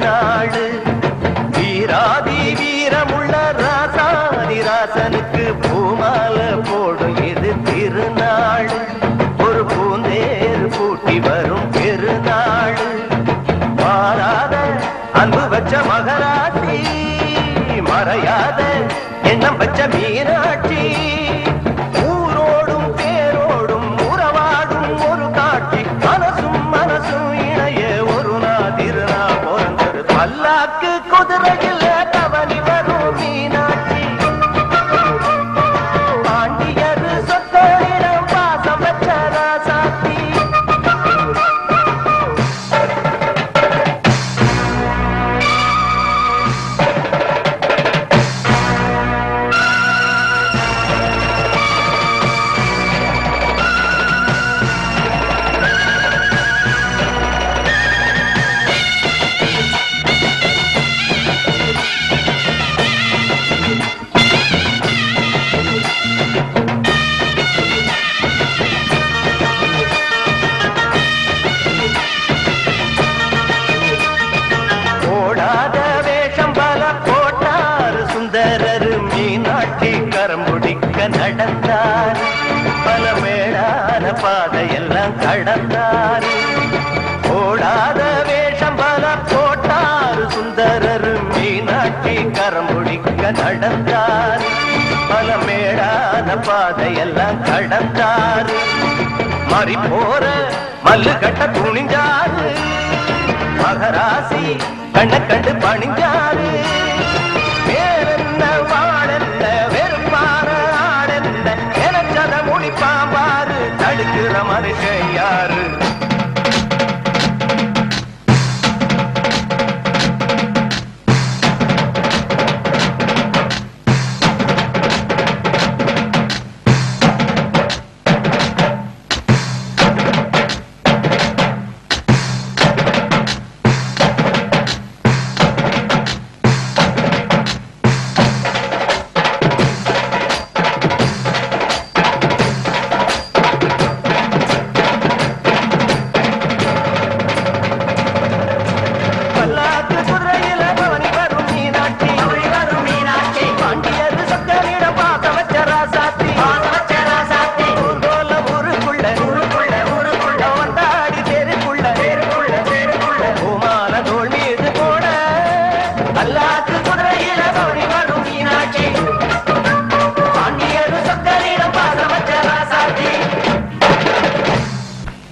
திருநாடு. வீராதி வீரமுள்ள ராசாதி ராசனுக்கு பூமாலை போடும் இது திருநாடு. ஒரு பூந்தேர் பூட்டி வரும் பெருநாடு. மாறாத அன்பு வச்ச மகராட்சி, மறையாத எண்ணம் வச்ச மீனாட்சி. ஊரோடும் தேரோடும் உறவாடும் ஒரு காட்சி. மனசும் மனசும் இணைய ஒரு நாதிருநா பிறந்தது. பல்லாக்கு குதிரையில் தவறி வரும் மீனாட்சி. பாண்டியர் சொத்தோரிடம் பாசம் வச்ச ராசாத்தி. நடந்தார் பல மேடான பாதையெல்லாம் கடந்தார். ஓடாத வேஷம் பல போட்டார் சுந்தரர் மீனாட்சி கரம் பிடிக்க நடந்தார். பல மேடான பாதையெல்லாம் கடந்தார். மறி போற மல்லு கட்ட துணிஞ்சாரு. மகராசி கண்ண கண்டு பணிஞ்சாரு.